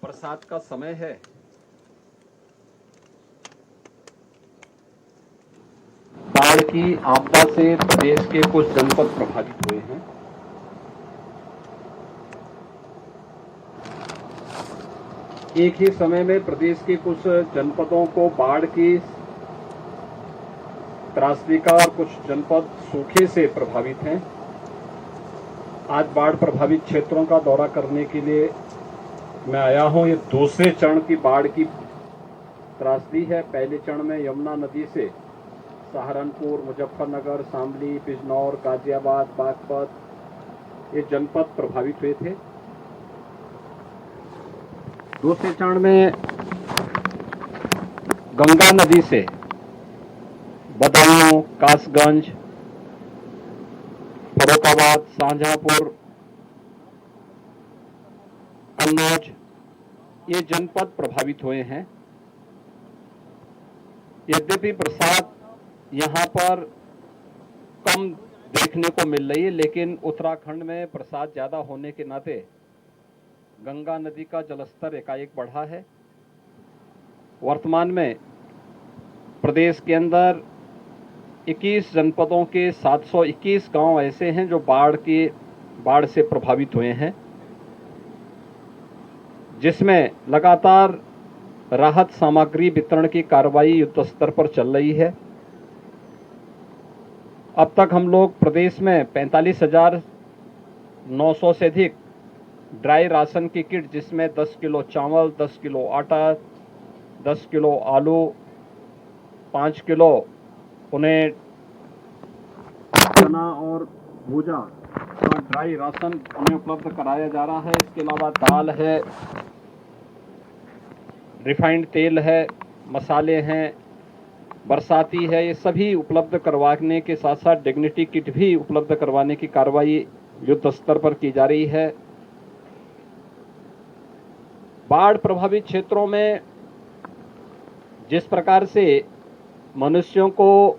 बरसात का समय है। बाढ़ की आपदा से प्रदेश के कुछ जनपद प्रभावित हुए हैं। एक ही समय में प्रदेश के कुछ जनपदों को बाढ़ की त्रासदी का और कुछ जनपद सूखे से प्रभावित हैं। आज बाढ़ प्रभावित क्षेत्रों का दौरा करने के लिए मैं आया हूं। ये दूसरे चरण की बाढ़ की त्रासदी है। पहले चरण में यमुना नदी से सहारनपुर, मुजफ्फरनगर, शामली, बिजनौर, गाजियाबाद, बागपत ये जनपद प्रभावित हुए थे। दूसरे चरण में गंगा नदी से बदायूं, कासगंज, फर्रुखाबाद, शाहजहांपुर, कन्नौज ये जनपद प्रभावित हुए हैं। यद्यपि बरसात यहाँ पर कम देखने को मिल रही है, लेकिन उत्तराखंड में बरसात ज़्यादा होने के नाते गंगा नदी का जलस्तर एकाएक बढ़ा है। वर्तमान में प्रदेश के अंदर 21 जनपदों के 721 गांव ऐसे हैं जो बाढ़ से प्रभावित हुए हैं, जिसमें लगातार राहत सामग्री वितरण की कार्रवाई युद्ध स्तर पर चल रही है। अब तक हम लोग प्रदेश में 45,900 से अधिक ड्राई राशन की किट, जिसमें 10 किलो चावल, 10 किलो आटा, 10 किलो आलू, 5 किलो उन्हें चना और भूजा का ड्राई राशन उन्हें उपलब्ध कराया जा रहा है। इसके अलावा दाल है, रिफाइंड तेल है, मसाले हैं, बरसाती है, ये सभी उपलब्ध करवाने के साथ साथ डिग्निटी किट भी उपलब्ध करवाने की कार्रवाई युद्ध स्तर पर की जा रही है। बाढ़ प्रभावित क्षेत्रों में जिस प्रकार से मनुष्यों को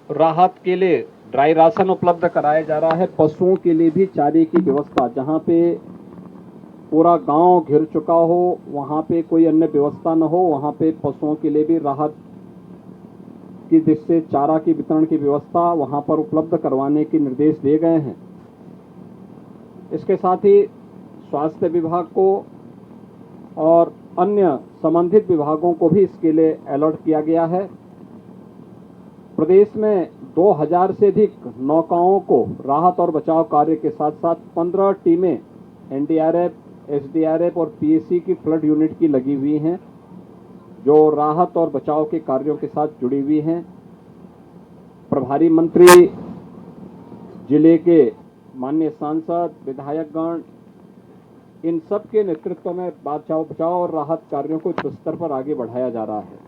राहत के लिए ड्राई राशन उपलब्ध कराया जा रहा है, पशुओं के लिए भी चारे की व्यवस्था, जहां पे पूरा गांव घिर चुका हो, वहां पे कोई अन्य व्यवस्था न हो, वहां पे पशुओं के लिए भी राहत की जिससे चारा की वितरण की व्यवस्था वहां पर उपलब्ध करवाने के निर्देश दिए गए हैं। इसके साथ ही स्वास्थ्य विभाग को और अन्य संबंधित विभागों को भी इसके लिए अलर्ट किया गया है। प्रदेश में 2000 से अधिक नौकाओं को राहत और बचाव कार्य के साथ साथ 15 टीमें एनडीआरएफ, एसडीआरएफ और पीएसी की फ्लड यूनिट की लगी हुई हैं, जो राहत और बचाव के कार्यों के साथ जुड़ी हुई हैं। प्रभारी मंत्री, जिले के माननीय सांसद, विधायकगण, इन सब के नेतृत्व में बचाव और राहत कार्यों को युद्ध स्तर पर आगे बढ़ाया जा रहा है।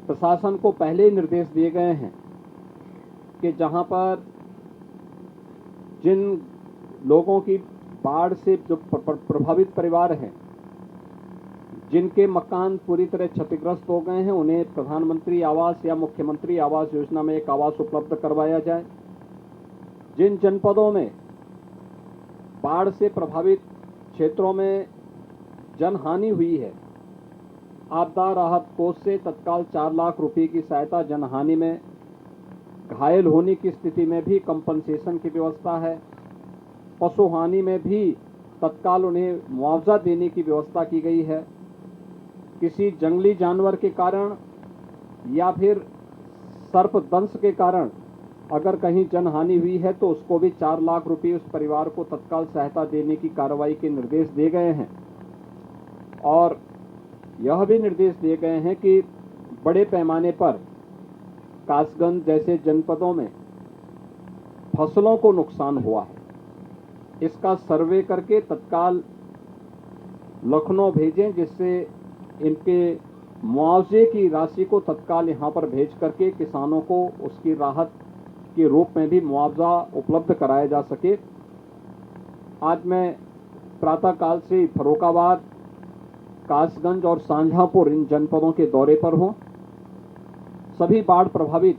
प्रशासन को पहले ही निर्देश दिए गए हैं कि जहां पर जिन लोगों की बाढ़ से जो प्रभावित परिवार हैं, जिनके मकान पूरी तरह क्षतिग्रस्त हो गए हैं, उन्हें प्रधानमंत्री आवास या मुख्यमंत्री आवास योजना में एक आवास उपलब्ध करवाया जाए। जिन जनपदों में बाढ़ से प्रभावित क्षेत्रों में जनहानि हुई है, आपदा राहत कोष से तत्काल 4 लाख रुपए की सहायता जनहानि में, घायल होने की स्थिति में भी कंपनसेशन की व्यवस्था है। पशु हानि में भी तत्काल उन्हें मुआवजा देने की व्यवस्था की गई है। किसी जंगली जानवर के कारण या फिर सर्पदंश के कारण अगर कहीं जनहानि हुई है तो उसको भी 4 लाख रुपए उस परिवार को तत्काल सहायता देने की कार्रवाई के निर्देश दिए गए हैं। और यह भी निर्देश दिए गए हैं कि बड़े पैमाने पर कासगंज जैसे जनपदों में फसलों को नुकसान हुआ है, इसका सर्वे करके तत्काल लखनऊ भेजें, जिससे इनके मुआवजे की राशि को तत्काल यहां पर भेज करके किसानों को उसकी राहत के रूप में भी मुआवजा उपलब्ध कराया जा सके। आज मैं प्रातःकाल से फर्रुखाबाद, कासगंज और शाहजहांपुर इन जनपदों के दौरे पर हूं। सभी बाढ़ प्रभावित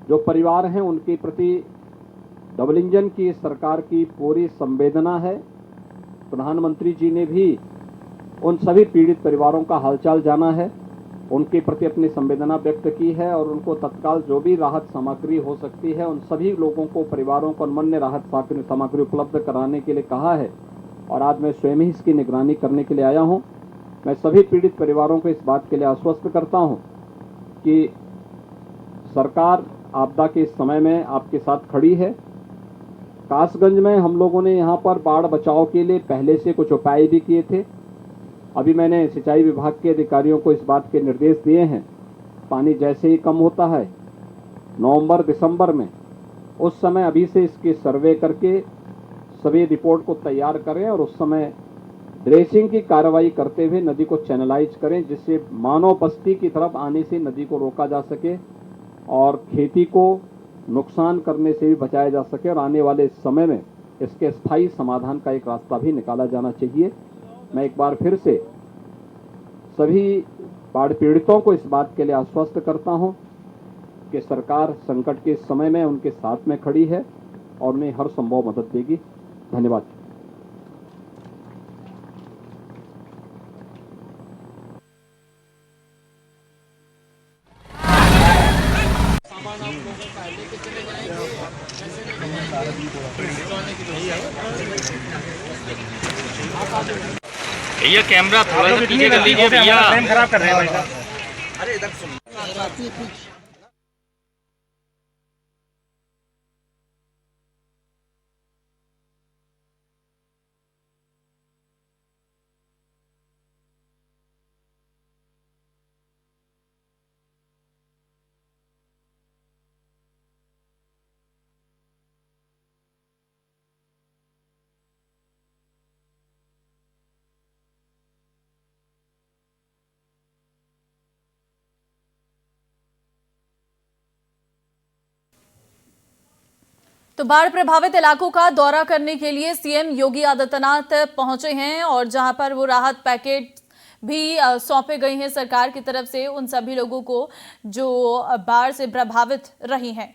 जो परिवार हैं उनके प्रति डबल इंजन की सरकार की पूरी संवेदना है। प्रधानमंत्री जी ने भी उन सभी पीड़ित परिवारों का हालचाल जाना है, उनके प्रति अपनी संवेदना व्यक्त की है और उनको तत्काल जो भी राहत सामग्री हो सकती है उन सभी लोगों को, परिवारों को अन्य राहत सामग्री उपलब्ध कराने के लिए कहा है। और आज मैं स्वयं ही इसकी निगरानी करने के लिए आया हूं। मैं सभी पीड़ित परिवारों को इस बात के लिए आश्वस्त करता हूं कि सरकार आपदा के इस समय में आपके साथ खड़ी है। कासगंज में हम लोगों ने यहाँ पर बाढ़ बचाव के लिए पहले से कुछ उपाय भी किए थे। अभी मैंने सिंचाई विभाग के अधिकारियों को इस बात के निर्देश दिए हैं, पानी जैसे ही कम होता है नवंबर दिसंबर में, उस समय अभी से इसके सर्वे करके सभी रिपोर्ट को तैयार करें और उस समय ड्रेसिंग की कार्रवाई करते हुए नदी को चैनलाइज करें, जिससे मानव बस्ती की तरफ आने से नदी को रोका जा सके और खेती को नुकसान करने से भी बचाया जा सके और आने वाले समय में इसके स्थायी समाधान का एक रास्ता भी निकाला जाना चाहिए। मैं एक बार फिर से सभी बाढ़ पीड़ितों को इस बात के लिए आश्वस्त करता हूं कि सरकार संकट के समय में उनके साथ में खड़ी है और उन्हें हर संभव मदद देगी। धन्यवाद। भैया कैमरा थोड़ा सा पीछे कर लीजिए भैया, टाइम खराब कर रहे हैं भाई साहब। अरे इधर सुन। तो बाढ़ प्रभावित इलाकों का दौरा करने के लिए सीएम योगी आदित्यनाथ पहुंचे हैं और जहां पर वो राहत पैकेट भी सौंपे गए हैं सरकार की तरफ से उन सभी लोगों को जो बाढ़ से प्रभावित रही हैं।